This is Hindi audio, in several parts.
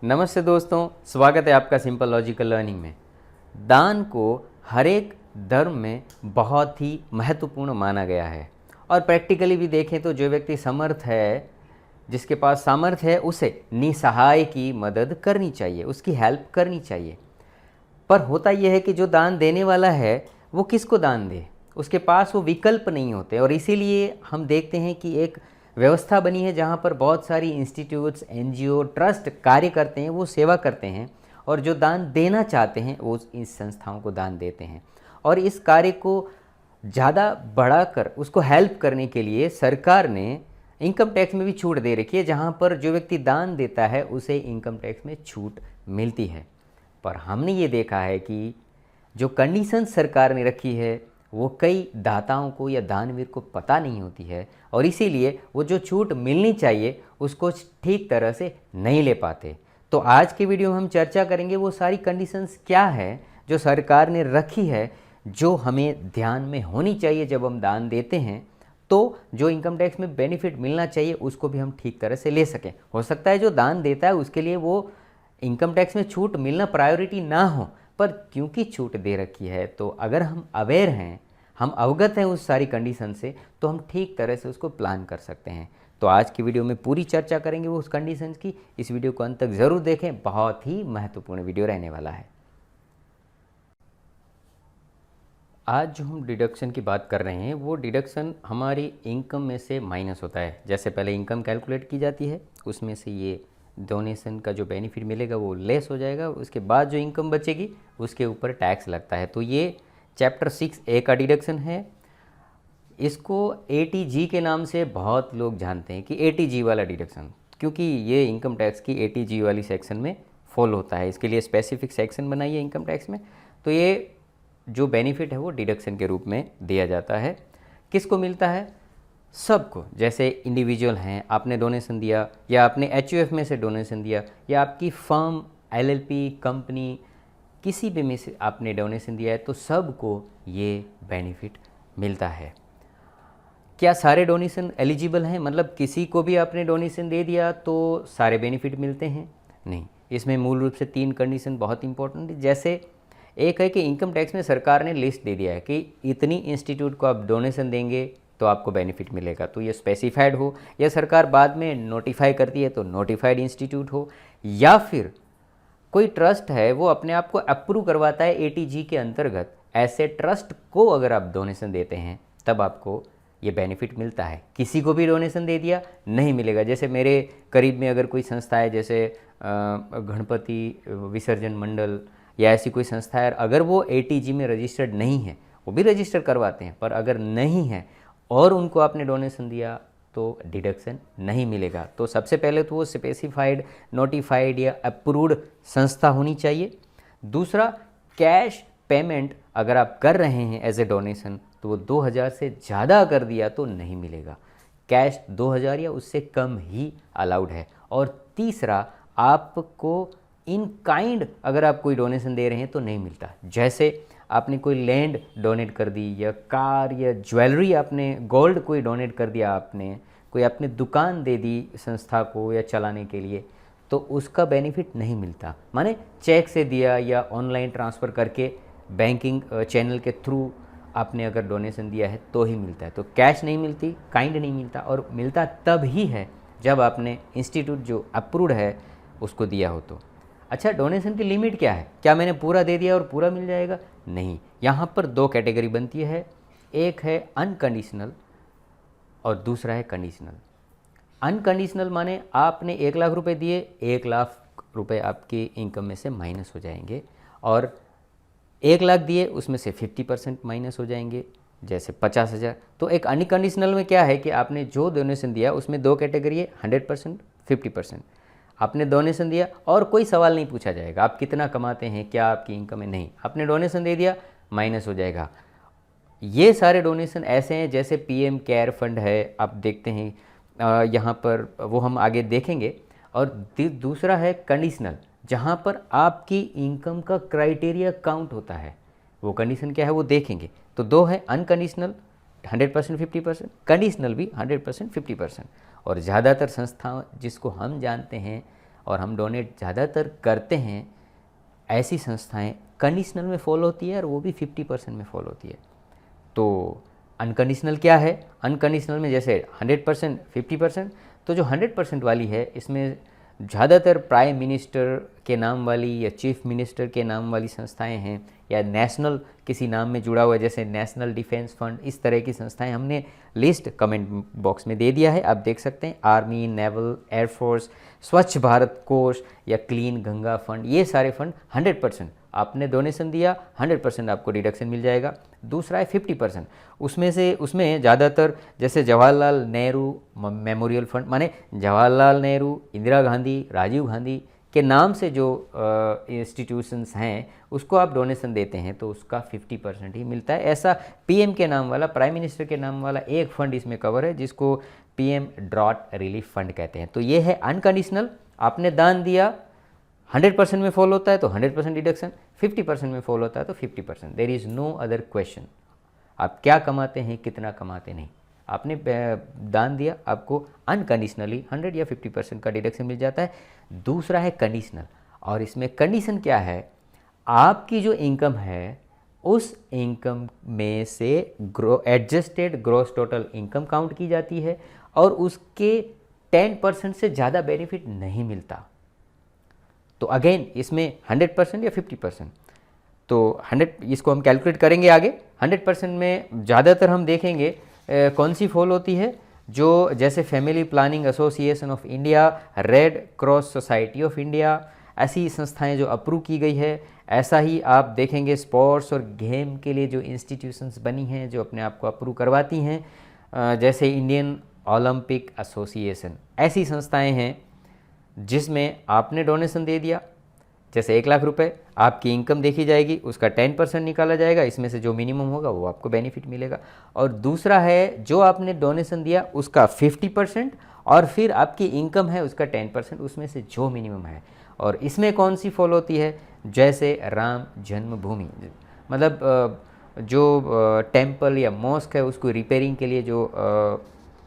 नमस्ते दोस्तों, स्वागत है आपका सिंपल लॉजिकल लर्निंग में। दान को हर एक धर्म में बहुत ही महत्वपूर्ण माना गया है और प्रैक्टिकली भी देखें तो जो व्यक्ति समर्थ है, जिसके पास सामर्थ्य है, उसे निसहाय की मदद करनी चाहिए, उसकी हेल्प करनी चाहिए। पर होता यह है कि जो दान देने वाला है वो किसको दान दे, उसके पास वो विकल्प नहीं होते और इसीलिए हम देखते हैं कि एक व्यवस्था बनी है जहाँ पर बहुत सारी इंस्टीट्यूट्स, एनजीओ, ट्रस्ट कार्य करते हैं, वो सेवा करते हैं और जो दान देना चाहते हैं वो इस संस्थाओं को दान देते हैं। और इस कार्य को ज़्यादा बढ़ाकर उसको हेल्प करने के लिए सरकार ने इनकम टैक्स में भी छूट दे रखी है, जहाँ पर जो व्यक्ति दान देता है उसे इनकम टैक्स में छूट मिलती है। पर हमने ये देखा है कि जो कंडीशन सरकार ने रखी है वो कई दाताओं को या दानवीर को पता नहीं होती है और इसीलिए वो जो छूट मिलनी चाहिए उसको ठीक तरह से नहीं ले पाते। तो आज की वीडियो में हम चर्चा करेंगे वो सारी कंडीशंस क्या है जो सरकार ने रखी है, जो हमें ध्यान में होनी चाहिए जब हम दान देते हैं, तो जो इनकम टैक्स में बेनिफिट मिलना चाहिए उसको भी हम ठीक तरह से ले सकें। हो सकता है जो दान देता है उसके लिए वो इनकम टैक्स में छूट मिलना प्रायोरिटी ना हो, पर क्योंकि छूट दे रखी है तो अगर हम अवेयर हैं, हम अवगत हैं उस सारी कंडीशन से, तो हम ठीक तरह से उसको प्लान कर सकते हैं। तो आज की वीडियो में पूरी चर्चा करेंगे वो उस कंडीशंस की। इस वीडियो को अंत तक ज़रूर देखें, बहुत ही महत्वपूर्ण वीडियो रहने वाला है। आज जो हम डिडक्शन की बात कर रहे हैं वो डिडक्शन हमारी इनकम में से माइनस होता है। जैसे पहले इनकम कैलकुलेट की जाती है, उसमें से ये डोनेशन का जो बेनिफिट मिलेगा वो लेस हो जाएगा, उसके बाद जो इनकम बचेगी उसके ऊपर टैक्स लगता है। तो ये चैप्टर 6A का डिडक्शन है। इसको ATG के नाम से बहुत लोग जानते हैं कि ATG वाला डिडक्शन, क्योंकि ये इनकम टैक्स की ATG वाली सेक्शन में फॉलो होता है। इसके लिए स्पेसिफिक सेक्शन बनाई है इनकम टैक्स में। तो ये जो बेनिफिट है वो डिडक्शन के रूप में दिया जाता है। किसको मिलता है? सबको। जैसे इंडिविजुअल हैं, आपने डोनेशन दिया या आपने HUF में से डोनेशन दिया या आपकी फर्म, LLP, कंपनी, किसी भी में से आपने डोनेशन दिया है, तो सबको ये बेनिफिट मिलता है। क्या सारे डोनेशन एलिजिबल हैं? मतलब किसी को भी आपने डोनेशन दे दिया तो सारे बेनिफिट मिलते हैं? नहीं, इसमें मूल रूप से 3 कंडीशन बहुत इंपॉर्टेंट है। जैसे एक है कि इनकम टैक्स में सरकार ने लिस्ट दे दिया है कि इतनी इंस्टीट्यूट को आप डोनेशन देंगे तो आपको बेनिफिट मिलेगा, तो ये स्पेसिफाइड हो, या सरकार बाद में नोटिफाई करती है तो नोटिफाइड इंस्टीट्यूट हो, या फिर कोई ट्रस्ट है वो अपने आप को अप्रूव करवाता है ATG के अंतर्गत। ऐसे ट्रस्ट को अगर आप डोनेशन देते हैं तब आपको ये बेनिफिट मिलता है। किसी को भी डोनेशन दे दिया नहीं मिलेगा। जैसे मेरे करीब में अगर कोई संस्था है, जैसे गणपति विसर्जन मंडल या ऐसी कोई संस्था है, अगर वो ATG में रजिस्टर्ड नहीं है, वो भी रजिस्टर करवाते हैं, पर अगर नहीं है और उनको आपने डोनेशन दिया तो डिडक्शन नहीं मिलेगा। तो सबसे पहले तो वो स्पेसिफाइड, नोटिफाइड या अप्रूव्ड संस्था होनी चाहिए। दूसरा, कैश पेमेंट अगर आप कर रहे हैं एज ए डोनेशन तो वो 2000 से ज़्यादा कर दिया तो नहीं मिलेगा। कैश 2000 या उससे कम ही अलाउड है। और तीसरा, आपको इन काइंड अगर आप कोई डोनेशन दे रहे हैं तो नहीं मिलता। जैसे आपने कोई लैंड डोनेट कर दी या कार या ज्वेलरी, आपने गोल्ड कोई डोनेट कर दिया, आपने कोई अपनी दुकान दे दी संस्था को या चलाने के लिए, तो उसका बेनिफिट नहीं मिलता। माने चेक से दिया या ऑनलाइन ट्रांसफ़र करके बैंकिंग चैनल के थ्रू आपने अगर डोनेशन दिया है तो ही मिलता है। तो कैश नहीं मिलती, काइंड नहीं मिलता, और मिलता तब ही है जब आपने इंस्टीट्यूट जो अप्रूव्ड है उसको दिया हो तो। अच्छा, डोनेशन की लिमिट क्या है? क्या मैंने पूरा दे दिया और पूरा मिल जाएगा? नहीं, यहाँ पर 2 कैटेगरी बनती है। एक है अनकंडीशनल और दूसरा है कंडीशनल। अनकंडीशनल माने आपने 1 लाख रुपए दिए, 1 लाख रुपए आपकी इनकम में से माइनस हो जाएंगे, और 1 लाख दिए उसमें से 50% माइनस हो जाएंगे, जैसे 50,000। तो एक अनकंडीशनल में क्या है कि आपने जो डोनेशन दिया उसमें 2 कैटेगरी है, 100%, 50%। आपने डोनेशन दिया और कोई सवाल नहीं पूछा जाएगा आप कितना कमाते हैं, क्या आपकी इनकम है, नहीं, आपने डोनेशन दे दिया, माइनस हो जाएगा। ये सारे डोनेशन ऐसे हैं जैसे PM केयर फंड है, आप देखते हैं यहाँ पर, वो हम आगे देखेंगे। और दूसरा है कंडीशनल, जहाँ पर आपकी इनकम का क्राइटेरिया काउंट होता है। वो कंडीशन क्या है वो देखेंगे। तो 2 है, अनकंडीशनल 100% 50%, कंडीशनल भी 100% 50%। और ज़्यादातर संस्थाएं जिसको हम जानते हैं और हम डोनेट ज़्यादातर करते हैं, ऐसी संस्थाएं कंडीशनल में फॉलो होती है और वो भी 50% में फॉलो होती है। तो अनकंडीशनल क्या है? अनकंडीशनल में जैसे 100%, 50%, तो जो 100% वाली है इसमें ज़्यादातर प्राइम मिनिस्टर के नाम वाली या चीफ मिनिस्टर के नाम वाली संस्थाएं हैं, या नेशनल किसी नाम में जुड़ा हुआ है जैसे नेशनल डिफेंस फंड, इस तरह की संस्थाएं हमने लिस्ट कमेंट बॉक्स में दे दिया है, आप देख सकते हैं। आर्मी, नेवल, एयरफोर्स, स्वच्छ भारत कोष या क्लीन गंगा फंड, ये सारे फंड 100% आपने डोनेशन दिया 100% आपको डिडक्शन मिल जाएगा। दूसरा है 50%, उसमें ज़्यादातर जैसे जवाहरलाल नेहरू मेमोरियल फंड, माने जवाहरलाल नेहरू, इंदिरा गांधी, राजीव गांधी के नाम से जो इंस्टीट्यूशंस हैं उसको आप डोनेशन देते हैं तो उसका 50% ही मिलता है। ऐसा पीएम के नाम वाला, प्राइम मिनिस्टर के नाम वाला एक फंड इसमें कवर है जिसको पीएम ड्रॉट रिलीफ फंड कहते हैं। तो ये है अनकंडीशनल, आपने दान दिया 100% में फॉलो होता है तो 100% डिडक्शन, 50% में फॉलो होता है तो 50%। There is no other question. आप क्या कमाते हैं, कितना कमाते नहीं, आपने दान दिया, आपको अनकंडीशनली 100 या 50% का डिडक्शन मिल जाता है। दूसरा है कंडीशनल, और इसमें कंडीशन क्या है, आपकी जो इनकम है उस इनकम में से adjusted gross total income count की जाती है और उसके 10% से ज़्यादा बेनिफिट नहीं मिलता। तो अगेन इसमें 100% या 50%, तो 100 इसको हम कैलकुलेट करेंगे आगे। 100% में ज़्यादातर हम देखेंगे कौन सी फॉल होती है, जो जैसे family planning association of India, red cross society of India, ऐसी संस्थाएं जो अप्रूव की गई है। ऐसा ही आप देखेंगे स्पोर्ट्स और गेम के लिए जो इंस्टीट्यूशंस बनी हैं जो अपने आप को अप्रूव करवाती हैं, जैसे इंडियन ओलंपिक एसोसिएशन, ऐसी संस्थाएं हैं जिसमें आपने डोनेशन दे दिया, जैसे 1 लाख रुपए, आपकी इनकम देखी जाएगी, उसका 10% निकाला जाएगा, इसमें से जो मिनिमम होगा वो आपको बेनिफिट मिलेगा। और दूसरा है जो आपने डोनेशन दिया उसका 50% और फिर आपकी इनकम है उसका 10%, उसमें से जो मिनिमम है। और इसमें कौन सी फॉलो होती है, जैसे राम जन्मभूमि, मतलब जो टेम्पल या मॉस्क है उसको रिपेयरिंग के लिए जो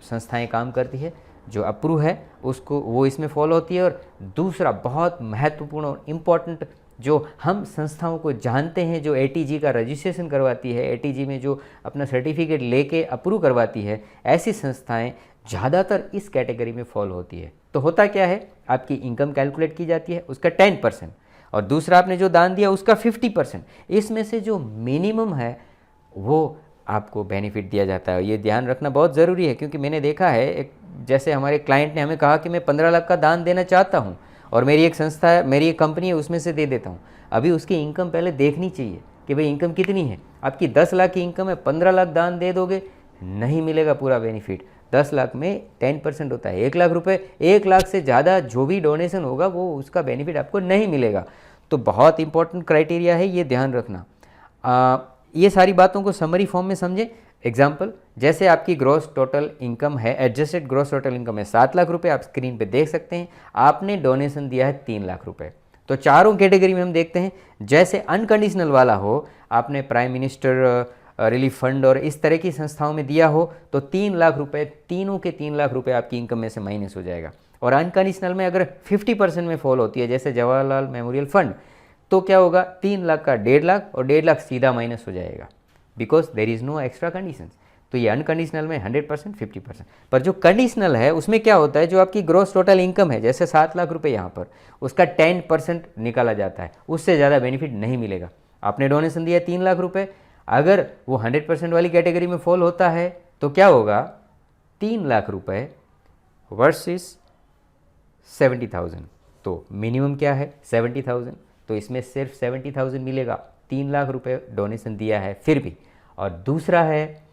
संस्थाएं काम करती है, जो अप्रूव है उसको, वो इसमें फॉलो होती है। और दूसरा बहुत महत्वपूर्ण और इम्पॉर्टेंट जो हम संस्थाओं को जानते हैं, जो एटीजी का रजिस्ट्रेशन करवाती है, एटीजी में जो अपना सर्टिफिकेट लेके अप्रूव करवाती है, ऐसी संस्थाएं ज़्यादातर इस कैटेगरी में फॉलो होती है। तो होता क्या है, आपकी इनकम कैलकुलेट की जाती है, उसका 10% और दूसरा आपने जो दान दिया उसका 50%, इसमें से जो मिनिमम है वो आपको बेनिफिट दिया जाता है। ये ध्यान रखना बहुत ज़रूरी है, क्योंकि मैंने देखा है एक, जैसे हमारे क्लाइंट ने हमें कहा कि मैं 15 लाख का दान देना चाहता हूँ और मेरी एक संस्था है, मेरी एक कंपनी है, उसमें से दे देता हूँ। अभी उसकी इनकम पहले देखनी चाहिए कि भाई इनकम कितनी है। आपकी 10 लाख की इनकम है, 15 लाख दान दे दोगे, नहीं मिलेगा पूरा बेनिफिट। 10 लाख में 10% होता है 1 लाख रुपए, 1 लाख से ज़्यादा जो भी डोनेशन होगा वो उसका बेनिफिट आपको नहीं मिलेगा। तो बहुत इंपॉर्टेंट क्राइटेरिया है, ये ध्यान रखना। ये सारी बातों को समरी फॉर्म में समझें। एग्जाम्पल, जैसे आपकी ग्रॉस टोटल इनकम है, एडजस्टेड ग्रॉस टोटल इनकम है 7 लाख रुपए, आप स्क्रीन पे देख सकते हैं। आपने डोनेशन दिया है 3 लाख रुपए। तो चारों कैटेगरी में हम देखते हैं, जैसे अनकंडीशनल वाला हो, आपने प्राइम मिनिस्टर रिलीफ फंड और इस तरह की संस्थाओं में दिया हो तो 3 लाख रुपए, तीनों के 3 लाख रुपए आपकी इनकम में से माइनस हो जाएगा। और अनकंडीशनल में अगर 50% में फॉल होती है, जैसे जवाहरलाल मेमोरियल फंड, तो क्या होगा, 3 लाख का 1.5 लाख और 1.5 लाख सीधा माइनस हो जाएगा, because there is no extra conditions. तो ये अनकंडीशनल में 100%, 50%। पर जो कंडीशनल है उसमें क्या होता है, जो आपकी ग्रॉस टोटल इनकम है, जैसे 7 लाख रुपए यहाँ पर, उसका 10% निकाला जाता है, उससे ज़्यादा बेनिफिट नहीं मिलेगा। आपने डोनेशन दिया 3 लाख रुपए, अगर वो 100% वाली कैटेगरी में फॉल होता है तो क्या होगा, 3 लाख रुपए वर्सेस 70,000। तो मिनिमम क्या है, 70,000, तो इसमें सिर्फ 70,000 मिलेगा, 3 लाख रुपए डोनेशन दिया है फिर भी। और दूसरा है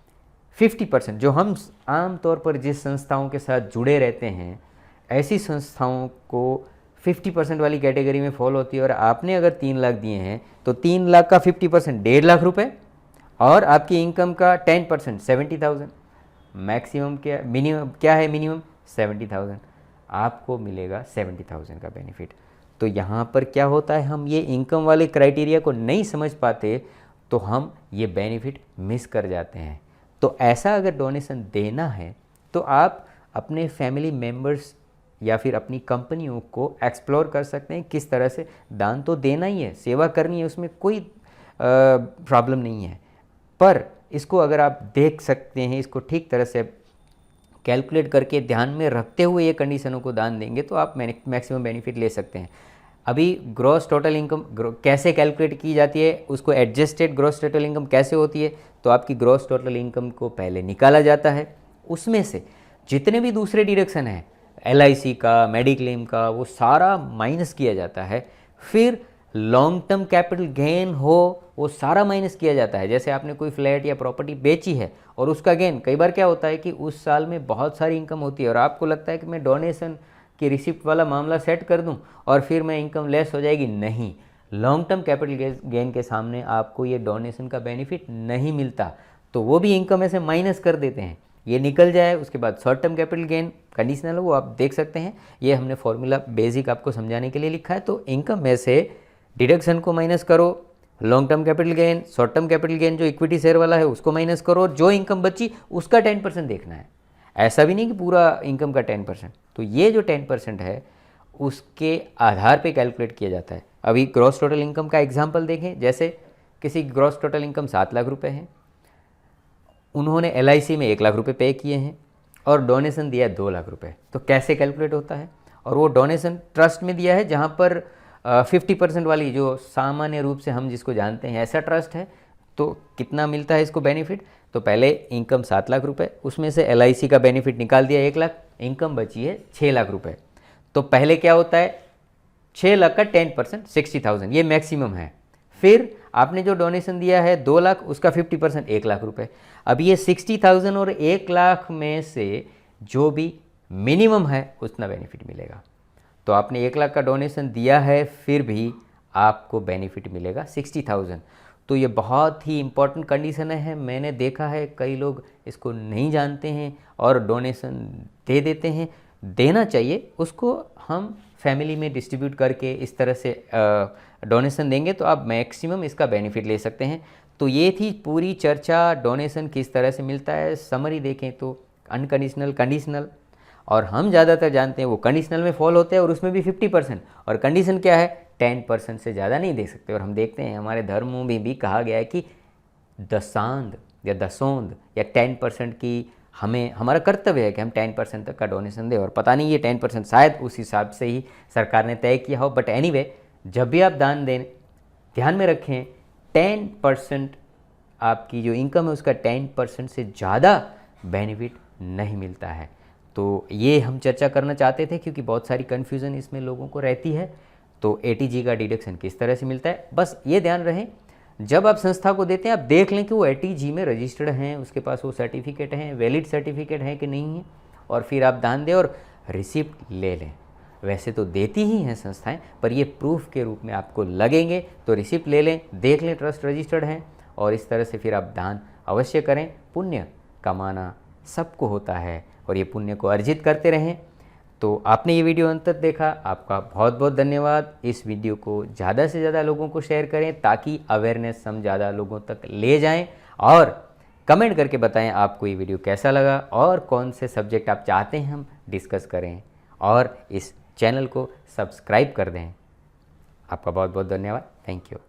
50%, जो हम आम तौर पर जिस संस्थाओं के साथ जुड़े रहते हैं, ऐसी संस्थाओं को 50% वाली कैटेगरी में फॉल होती है। और आपने अगर 3 लाख दिए हैं तो 3 लाख का 50% 1.5 लाख रुपए और आपकी इनकम का 10% 70,000। मैक्सिमम क्या, मिनिमम क्या है, मिनिमम 70,000, आपको मिलेगा 70,000 का बेनिफिट। तो यहाँ पर क्या होता है, हम ये इनकम वाले क्राइटेरिया को नहीं समझ पाते तो हम ये बेनिफिट मिस कर जाते हैं। तो ऐसा अगर डोनेशन देना है तो आप अपने फैमिली मेम्बर्स या फिर अपनी कंपनियों को एक्सप्लोर कर सकते हैं किस तरह से दान तो देना ही है, सेवा करनी है, उसमें कोई प्रॉब्लम नहीं है, पर इसको अगर आप देख सकते हैं, इसको ठीक तरह से कैलकुलेट करके ध्यान में रखते हुए ये कंडीशनों को दान देंगे तो आप मैक्सिमम बेनिफिट ले सकते हैं। अभी ग्रॉस टोटल इनकम कैसे कैलकुलेट की जाती है, उसको एडजस्टेड ग्रॉस टोटल इनकम कैसे होती है, तो आपकी ग्रॉस टोटल इनकम को पहले निकाला जाता है, उसमें से जितने भी दूसरे डिडक्शन हैं LIC का, मेडिक्लेम का, वो सारा माइनस किया जाता है। फिर लॉन्ग टर्म कैपिटल गेन हो वो सारा माइनस किया जाता है। जैसे आपने कोई फ्लैट या प्रॉपर्टी बेची है और उसका गेन, कई बार क्या होता है कि उस साल में बहुत सारी इनकम होती है और आपको लगता है कि मैं डोनेशन की रिसिप्ट वाला मामला सेट कर दूं और फिर मैं इनकम लेस हो जाएगी। नहीं, लॉन्ग टर्म कैपिटल गेन के सामने आपको ये डोनेशन का बेनिफिट नहीं मिलता, तो वो भी इनकम में से माइनस कर देते हैं। ये निकल जाए उसके बाद short term capital gain conditional है, वो आप देख सकते हैं, ये हमने फॉर्मूला बेसिक आपको समझाने के लिए लिखा है। तो इनकम में से डिडक्शन को माइनस करो, long term capital gain, short term capital gain जो इक्विटी शेयर वाला है उसको माइनस करो, और जो इनकम बची उसका 10% देखना है। ऐसा भी नहीं कि पूरा इनकम का 10%। तो ये जो 10% है उसके आधार पे कैलकुलेट किया जाता है। अभी ग्रॉस टोटल इनकम का एग्जांपल देखें, जैसे किसी ग्रॉस टोटल इनकम 7 लाख रुपए है, उन्होंने LIC में 1 लाख रुपए पे किए हैं और डोनेशन दिया है 2 लाख रुपए, तो कैसे कैलकुलेट होता है? और वो डोनेशन ट्रस्ट में दिया है जहाँ पर 50% वाली जो सामान्य रूप से हम जिसको जानते हैं ऐसा ट्रस्ट है, तो कितना मिलता है इसको बेनिफिट? तो पहले इनकम 7 लाख रुपए, उसमें से LIC का बेनिफिट निकाल दिया 1 लाख, इनकम बची है 6 लाख रुपए। तो पहले क्या होता है, 6 लाख का 10% 60,000, ये मैक्सिमम है। फिर आपने जो डोनेशन दिया है 2 लाख, उसका 50% 1 लाख रुपए। अब ये 60,000 और 1 लाख में से जो भी मिनिमम है उतना बेनिफिट मिलेगा। तो आपने 1 लाख का डोनेशन दिया है फिर भी आपको बेनिफिट मिलेगा 60,000। तो ये बहुत ही इम्पॉर्टेंट कंडीशन है। मैंने देखा है कई लोग इसको नहीं जानते हैं और डोनेशन दे देते हैं। देना चाहिए उसको, हम फैमिली में डिस्ट्रीब्यूट करके इस तरह से डोनेशन देंगे तो आप मैक्सिमम इसका बेनिफिट ले सकते हैं। तो ये थी पूरी चर्चा, डोनेशन किस तरह से मिलता है। समरी देखें तो अनकंडीशनल, कंडीशनल, और हम ज़्यादातर जानते हैं वो कंडीशनल में फॉल होते हैं और उसमें भी 50%, और कंडीशन क्या है 10% से ज़्यादा नहीं दे सकते। और हम देखते हैं हमारे धर्मों में भी कहा गया है कि दशांध या दसोंध या 10% की हमें, हमारा कर्तव्य है कि हम 10% तक का डोनेशन दें। और पता नहीं ये 10% शायद उस हिसाब से ही सरकार ने तय किया हो, बट एनीवे जब भी आप दान दें ध्यान में रखें 10% आपकी जो इनकम है उसका 10% से ज़्यादा बेनिफिट नहीं मिलता है। तो ये हम चर्चा करना चाहते थे क्योंकि बहुत सारी कन्फ्यूज़न इसमें लोगों को रहती है। तो ATG का डिडक्शन किस तरह से मिलता है, बस ये ध्यान रहे जब आप संस्था को देते हैं आप देख लें कि वो ATG में रजिस्टर्ड हैं, उसके पास वो सर्टिफिकेट हैं, वैलिड सर्टिफिकेट है कि नहीं है, और फिर आप दान दें और रिसिप्ट ले लें। वैसे तो देती ही हैं संस्थाएं, पर ये प्रूफ के रूप में आपको लगेंगे, तो रिसिप्ट ले लें, देख लें ट्रस्ट रजिस्टर्ड हैं, और इस तरह से फिर आप दान अवश्य करें। पुण्य कमाना सबको होता है और ये पुण्य को अर्जित करते रहें। तो आपने ये वीडियो अंत तक देखा, आपका बहुत बहुत धन्यवाद। इस वीडियो को ज़्यादा से ज़्यादा लोगों को शेयर करें ताकि अवेयरनेस हम ज़्यादा लोगों तक ले जाएं, और कमेंट करके बताएं आपको ये वीडियो कैसा लगा और कौन से सब्जेक्ट आप चाहते हैं हम डिस्कस करें, और इस चैनल को सब्सक्राइब कर दें। आपका बहुत बहुत धन्यवाद। Thank you.